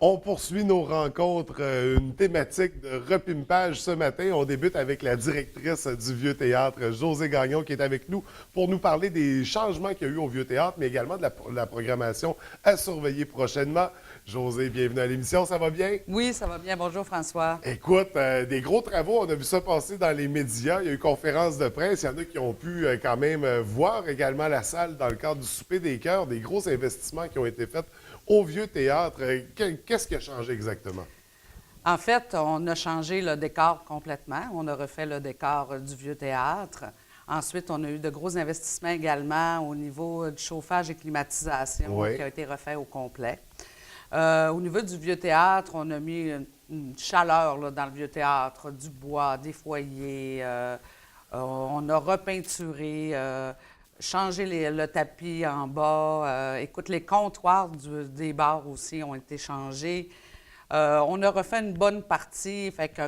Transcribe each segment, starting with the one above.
On poursuit nos rencontres, une thématique de repimpage ce matin. On débute avec la directrice du Vieux Théâtre, Josée Gagnon, qui est avec nous pour nous parler des changements qu'il y a eu au Vieux Théâtre, mais également de la programmation à surveiller prochainement. Josée, bienvenue à l'émission, ça va bien? Oui, ça va bien. Bonjour, François. Écoute, des gros travaux, on a vu ça passer dans les médias. Il y a eu conférence de presse. Il y en a qui ont pu quand même voir également la salle dans le cadre du Souper des Cœurs, des gros investissements qui ont été faits au Vieux Théâtre. Qu'est-ce qui a changé exactement? En fait, on a changé le décor complètement. On a refait le décor du Vieux Théâtre. Ensuite, on a eu de gros investissements également au niveau du chauffage et climatisation Oui. qui a été refait au complet. Au niveau du Vieux Théâtre, on a mis une chaleur là, dans le Vieux Théâtre, du bois, des foyers. On a repeinturé, changé le tapis en bas. Écoute, les comptoirs des bars aussi ont été changés. On a refait une bonne partie. Fait que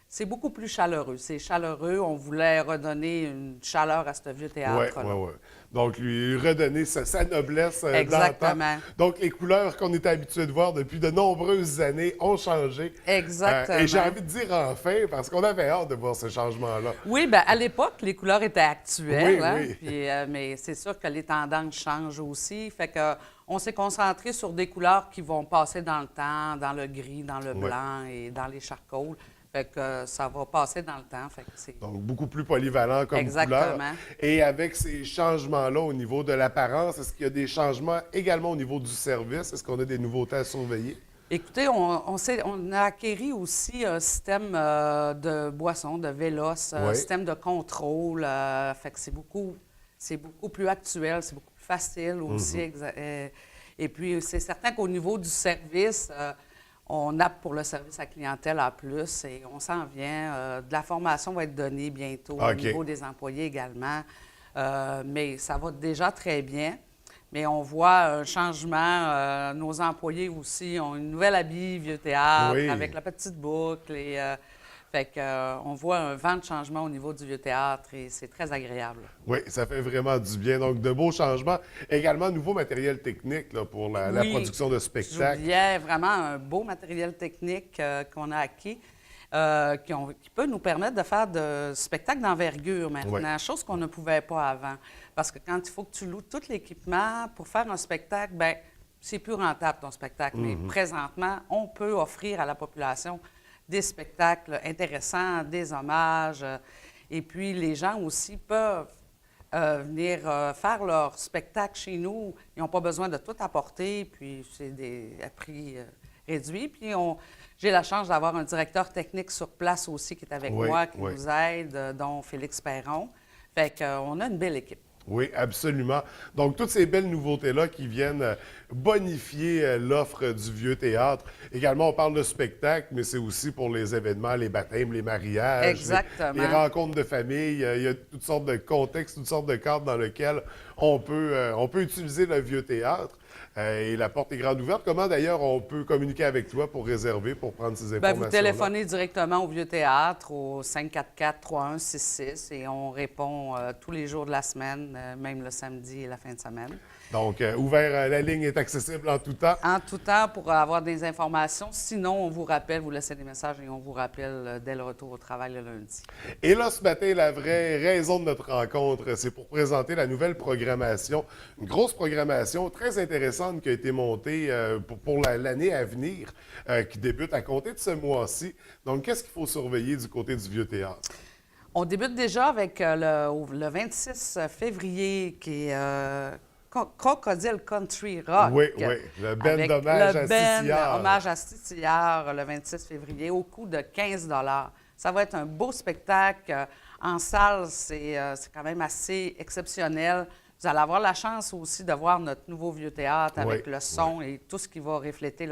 c'est beaucoup plus chaleureux. C'est chaleureux. On voulait redonner une chaleur à ce Vieux Oui, Théâtre-là. oui, oui. Donc, lui redonner sa noblesse Exactement. d'antan. Donc, les couleurs qu'on était habitué de voir depuis de nombreuses années ont changé. Exactement. Et j'ai envie de dire enfin, parce qu'on avait hâte de voir ce changement-là. Oui, bien, à l'époque, les couleurs étaient actuelles, Oui, hein, oui. puis, mais c'est sûr que les tendances changent aussi. Fait que on s'est concentré sur des couleurs qui vont passer dans le temps, dans le gris, dans le Oui. blanc et dans les charcoals. Fait que ça va passer dans le temps. Fait que c'est... Donc, beaucoup plus polyvalent comme Exactement. couleur. Et avec ces changements-là au niveau de l'apparence, est-ce qu'il y a des changements également au niveau du service? Est-ce qu'on a des nouveautés à surveiller? Écoutez, on a acquéri aussi un système de boissons, de vélos, un Oui. système de contrôle. Fait que c'est beaucoup plus actuel, c'est beaucoup plus facile aussi. Et puis, c'est certain qu'au niveau du service, on apte pour le service à clientèle à plus et on s'en vient. De la formation va être donnée bientôt au OK. niveau des employés également. Mais ça va déjà très bien. Mais on voit un changement. Nos employés aussi ont une nouvelle habit Vieux Théâtre Oui. avec la petite boucle. Fait que, on voit un vent de changement au niveau du Vieux Théâtre et c'est très agréable. Oui, ça fait vraiment du bien. Donc, de beaux changements. Également, nouveau matériel technique là, pour la Oui, production de spectacles. j'oubliais vraiment un beau matériel technique qu'on a acquis qui peut nous permettre de faire de spectacles d'envergure maintenant, chose qu'on ne pouvait pas avant. Parce que quand il faut que tu loues tout l'équipement pour faire un spectacle, bien, c'est plus rentable ton spectacle. Mais présentement, on peut offrir à la population des spectacles intéressants, des hommages. Et puis, les gens aussi peuvent venir faire leur spectacle chez nous. Ils n'ont pas besoin de tout apporter, puis c'est à prix réduit. Puis j'ai la chance d'avoir un directeur technique sur place aussi qui est avec Oui, moi, qui oui. nous aide, dont Félix Perron. Fait qu'on a une belle équipe. Oui, absolument. Donc, toutes ces belles nouveautés-là qui viennent bonifier l'offre du Vieux Théâtre. Également, on parle de spectacle, mais c'est aussi pour les événements, les baptêmes, les mariages, Exactement. les rencontres de famille. Il y a toutes sortes de contextes, toutes sortes de cadres dans lesquels on peut utiliser le Vieux Théâtre. Et la porte est grande ouverte. Comment, d'ailleurs, on peut communiquer avec toi pour réserver, pour prendre ces Bien, informations-là? vous téléphonez directement au Vieux Théâtre au 544-3166 et on répond tous les jours de la semaine, même le samedi et la fin de semaine. Donc, la ligne est accessible en tout temps. En tout temps pour avoir des informations. Sinon, on vous rappelle, vous laissez des messages et on vous rappelle dès le retour au travail le lundi. Et là, ce matin, la vraie raison de notre rencontre, c'est pour présenter la nouvelle programmation. Une grosse programmation très intéressante qui a été montée pour l'année à venir, qui débute à compter de ce mois-ci. Donc, qu'est-ce qu'il faut surveiller du côté du Vieux Théâtre? On débute déjà avec le 26 février qui est Crocodile Country Rock. Oui, oui. Le band avec d'hommage le à band Cicillard. Hommage à Cicillard le 26 février au coût de 15 $. Ça va être un beau spectacle. En salle, c'est quand même assez exceptionnel. Vous allez avoir la chance aussi de voir notre nouveau Vieux Théâtre avec Oui, le son et tout ce qui va refléter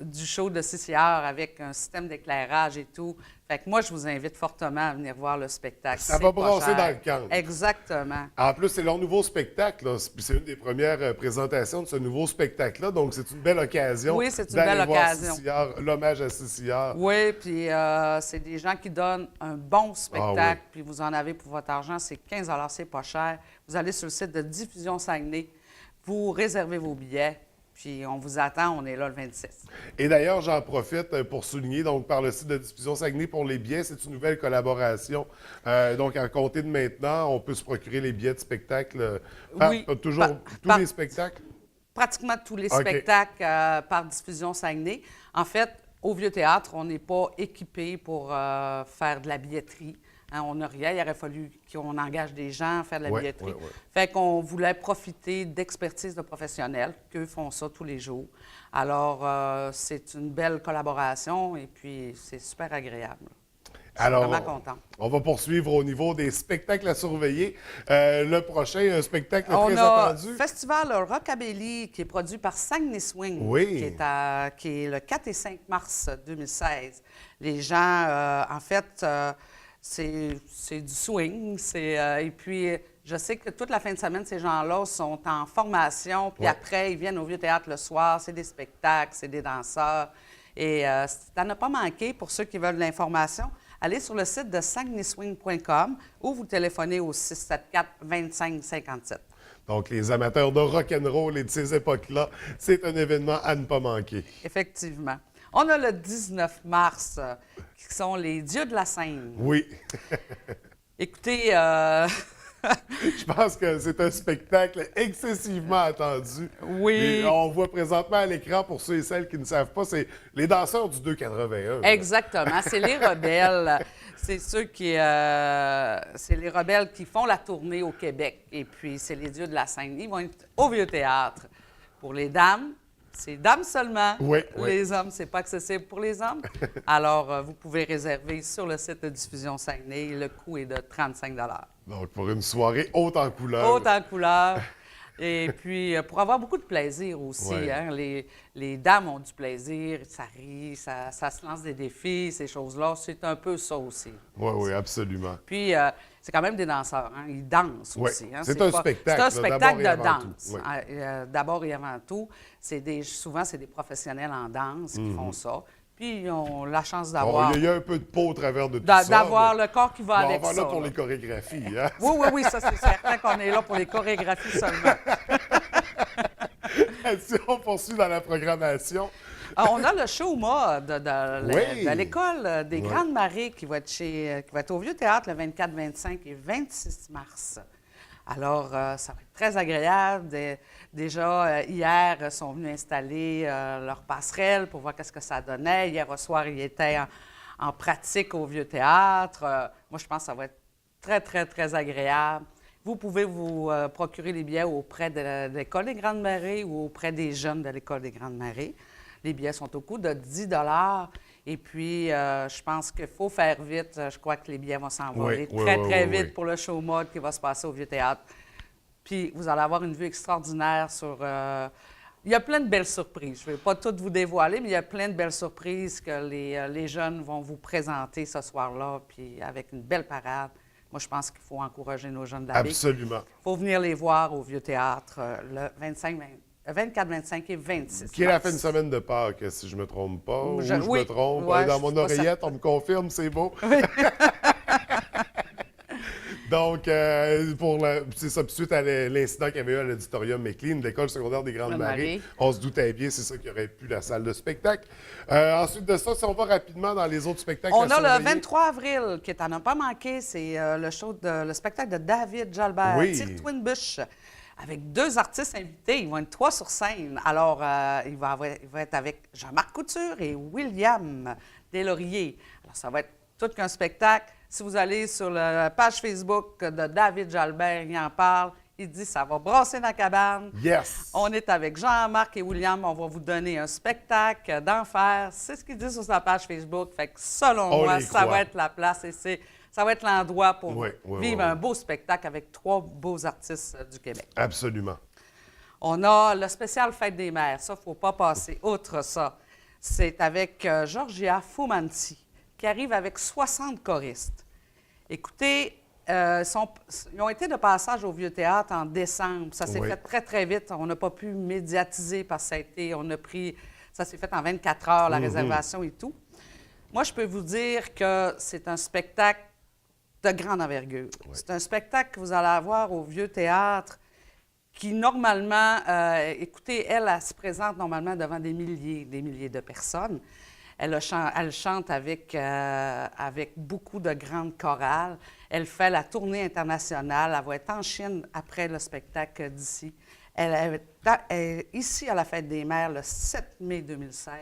du show de Cicillard avec un système d'éclairage et tout. Fait que moi, je vous invite fortement à venir voir le spectacle. Ça C'est va pas brasser cher. dans le camp. Exactement. En plus, c'est leur nouveau spectacle. Là. Puis c'est une des premières présentations de ce nouveau spectacle-là. Donc, c'est une belle occasion. Oui, c'est une d'aller belle voir occasion. Cicillard, l'hommage à Cicillard. Oui, puis c'est des gens qui donnent un bon spectacle, Ah oui. puis vous en avez pour votre argent. C'est 15 $, c'est pas cher. Vous allez sur le site de Diffusion Saguenay, vous réservez vos billets, Puis on vous attend, on est là le 26. Et d'ailleurs, j'en profite pour souligner, donc par le site de diffusion Saguenay pour les billets, c'est une nouvelle collaboration. Donc, à compter de maintenant, on peut se procurer les billets de spectacle. Oui, Toujours tous les spectacles? Pratiquement tous les OK. spectacles par diffusion Saguenay. En fait, au Vieux-Théâtre, on n'est pas équipé pour faire de la billetterie. Hein, on n'a rien. Il aurait fallu qu'on engage des gens à faire de la billetterie. Fait qu'on voulait profiter d'expertise de professionnels, qu'eux font ça tous les jours. Alors, c'est une belle collaboration et puis c'est super agréable. Je suis vraiment contente. On va poursuivre au niveau des spectacles à surveiller. Le prochain, un spectacle On très a attendu. Festival Rockabilly qui est produit par Saguenay Swing, Oui. qui est le 4 et 5 mars 2016. Les gens, en fait, c'est du swing. Et puis, je sais que toute la fin de semaine, ces gens-là sont en formation. Puis après, ils viennent au Vieux-Théâtre le soir. C'est des spectacles, c'est des danseurs. Et ça n'a pas manqué pour ceux qui veulent de l'information. Allez sur le site de saguenayswing.com ou vous téléphonez au 674-2557. Donc, les amateurs de rock'n'roll et de ces époques-là, c'est un événement à ne pas manquer. Effectivement. On a le 19 mars, qui sont les Dieux de la scène. Oui. Écoutez, Je pense que c'est un spectacle excessivement attendu. Oui. Et on voit présentement à l'écran, pour ceux et celles qui ne savent pas, c'est les danseurs du 281. Exactement. C'est les rebelles. C'est ceux qui... c'est les rebelles qui font la tournée au Québec. Et puis, c'est les Dieux de la scène. Ils vont être au Vieux-Théâtre. Pour les dames, c'est dames seulement. Oui, Les hommes, c'est pas accessible pour les hommes. Alors, vous pouvez réserver sur le site de Diffusion Saguenay. Le coût est de 35 $. Donc, pour une soirée haute en couleur. Haute en couleur. Et puis, pour avoir beaucoup de plaisir aussi. Ouais. Hein, les dames ont du plaisir, ça rit, ça se lance des défis, ces choses-là. C'est un peu ça aussi. Oui, oui, absolument. Puis, c'est quand même des danseurs. Hein, ils dansent Ouais. aussi. Hein, C'est un spectacle, C'est un là, spectacle d'abord et de avant danse. tout. Ouais. D'abord et avant tout, souvent, c'est des professionnels en danse qui font ça. Puis, ils ont la chance d'avoir... Il y a un peu de peau au travers de tout ça. D'avoir mais le corps qui va avec on va ça. là pour là. les chorégraphies. Hein? Oui, ça, c'est certain qu'on est là pour les chorégraphies seulement. Si on poursuit dans la programmation. On a le show mode de l'École des Oui. Grandes Marées qui va être au Vieux-Théâtre le 24, 25 et 26 mars. Alors, ça va être très agréable. Déjà, hier, ils sont venus installer leur passerelle pour voir qu'est-ce que ça donnait. Hier au soir, ils étaient en pratique au Vieux-Théâtre. Moi, je pense que ça va être très, très, très agréable. Vous pouvez vous procurer les billets auprès de l'École des Grandes Marées ou auprès des jeunes de l'École des Grandes Marées. Les billets sont au coût de 10 $. Et puis, je pense qu'il faut faire vite. Je crois que les billets vont s'envoler très vite pour le show mode qui va se passer au Vieux-Théâtre. Puis, vous allez avoir une vue extraordinaire sur... il y a plein de belles surprises. Je ne vais pas toutes vous dévoiler, mais il y a plein de belles surprises que les jeunes vont vous présenter ce soir-là, puis avec une belle parade. Moi, je pense qu'il faut encourager nos jeunes d'aller. Absolument. Il faut venir les voir au Vieux-Théâtre le 24, 25 et 26 Qui est la mars. fin de semaine de Pâques, si je ne me trompe pas. Ou je Oui. me trompe. Ouais, dans je mon suis pas oreillette, certaine. on me confirme, c'est beau. Donc, c'est ça. Puis suite à l'incident qu'il y avait eu à l'auditorium McLean, de l'École secondaire des Grandes Marées, on se doutait bien, c'est ça qui aurait pu la salle de spectacle. Ensuite de ça, si on va rapidement dans les autres spectacles On à a le surveiller. 23 avril, qui est à ne pas manquer, c'est le spectacle de David Jalbert, Oui. Tire Twinbush, avec 2 artistes invités. Ils vont être 3 sur scène. Alors, il va être avec Jean-Marc Couture et William Deslauriers. Alors, ça va être tout qu'un spectacle. Si vous allez sur la page Facebook de David Jalbert, il en parle. Il dit ça va brasser dans la cabane. Yes! On est avec Jean-Marc et William. On va vous donner un spectacle d'enfer. C'est ce qu'il dit sur sa page Facebook. Fait que selon moi, ça va être la place et ça va être l'endroit pour vivre un beau spectacle avec 3 beaux artistes du Québec. Absolument. On a le spécial Fête des Mères. Ça, il ne faut pas passer outre ça. C'est avec Georgia Fumanti, qui arrive avec 60 choristes. Écoutez, ils ont été de passage au Vieux-Théâtre en décembre. Ça s'est fait très, très vite. On n'a pas pu médiatiser parce que ça s'est fait en 24 heures, la réservation et tout. Moi, je peux vous dire que c'est un spectacle de grande envergure. C'est un spectacle que vous allez avoir au Vieux-Théâtre qui normalement, écoutez, elle se présente normalement devant des milliers de personnes. Elle chante avec beaucoup de grandes chorales. Elle fait la tournée internationale. Elle va être en Chine après le spectacle d'ici. Elle est ici à la Fête des Mères le 7 mai 2016.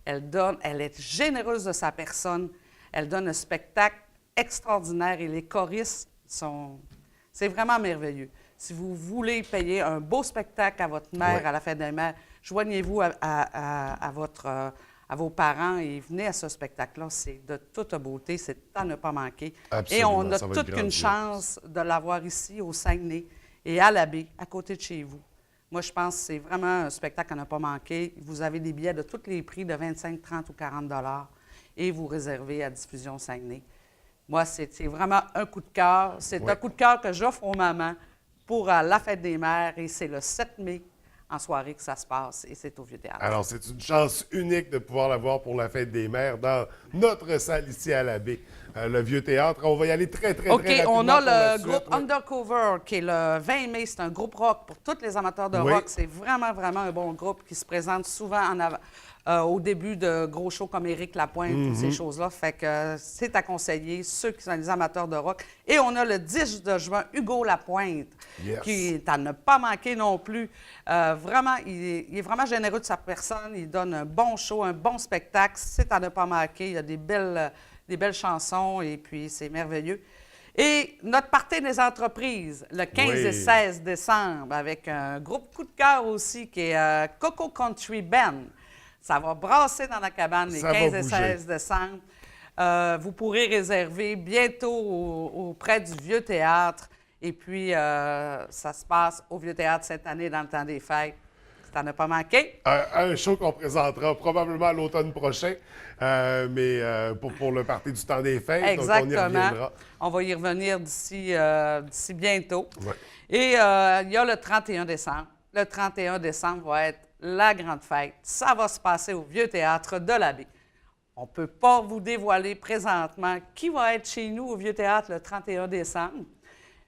Elle est généreuse de sa personne. Elle donne un spectacle extraordinaire et les choristes sont... C'est vraiment merveilleux. Si vous voulez payer un beau spectacle à votre mère à la Fête des Mères, joignez-vous à vos parents et venez à ce spectacle-là. C'est de toute beauté, c'est à ne pas manquer. Absolument, et on a toute une chance de l'avoir ici au Saguenay et à la baie, à côté de chez vous. Moi, je pense que c'est vraiment un spectacle à ne pas manquer. Vous avez des billets de tous les prix de 25, 30 ou 40 et vous réservez à Diffusion Saguenay. Moi, c'est vraiment un coup de cœur. C'est un coup de cœur que j'offre aux mamans pour la Fête des Mères et c'est le 7 mai en soirée que ça se passe et c'est au Vieux-Théâtre. Alors, c'est une chance unique de pouvoir la voir pour la Fête des Mères dans notre salle ici à la baie, le Vieux-Théâtre. On va y aller très rapidement. OK, on a le groupe Undercover qui est le 20 mai. C'est un groupe rock pour tous les amateurs de rock. C'est vraiment un bon groupe qui se présente souvent au début de gros shows comme Éric Lapointe, toutes ces choses-là. Fait que c'est à conseiller, ceux qui sont des amateurs de rock. Et on a le 10 de juin, Hugo Lapointe, qui est à ne pas manquer non plus. Vraiment, il est vraiment généreux de sa personne. Il donne un bon show, un bon spectacle. C'est à ne pas manquer. Il y a des belles chansons et puis c'est merveilleux. Et notre party des entreprises, le 15 et 16 décembre, avec un groupe coup de cœur aussi qui est Coco Country Band. Ça va brasser dans la cabane les 15 et 16 décembre. Vous pourrez réserver bientôt auprès du Vieux-Théâtre. Et puis, ça se passe au Vieux-Théâtre cette année dans le temps des fêtes. Ça n'a pas manqué. Un show qu'on présentera probablement à l'automne prochain, mais pour le party du temps des fêtes. Exactement. Donc on y reviendra. On va y revenir d'ici bientôt. Ouais. Et il y a le 31 décembre. Le 31 décembre va être la grande fête. Ça va se passer au Vieux-Théâtre de la Baie. On ne peut pas vous dévoiler présentement qui va être chez nous au Vieux-Théâtre le 31 décembre,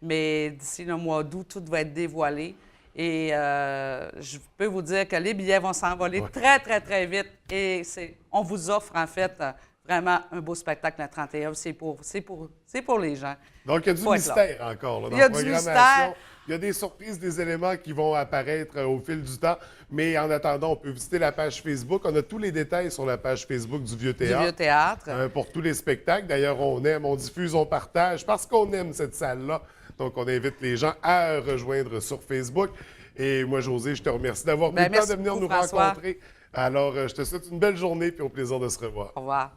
mais d'ici le mois d'août, tout va être dévoilé. Et je peux vous dire que les billets vont s'envoler très vite. Et on vous offre, en fait, vraiment un beau spectacle le 31. C'est pour les gens. Donc, il y a du mystère encore là, dans la la programmation. Mystère. Il y a des surprises, des éléments qui vont apparaître au fil du temps. Mais en attendant, on peut visiter la page Facebook. On a tous les détails sur la page Facebook du Vieux-Théâtre. Pour tous les spectacles. D'ailleurs, on diffuse, on partage parce qu'on aime cette salle-là. Donc, on invite les gens à rejoindre sur Facebook. Et moi, José, je te remercie d'avoir pris le temps de venir nous rencontrer. Alors, je te souhaite une belle journée et au plaisir de se revoir. Au revoir.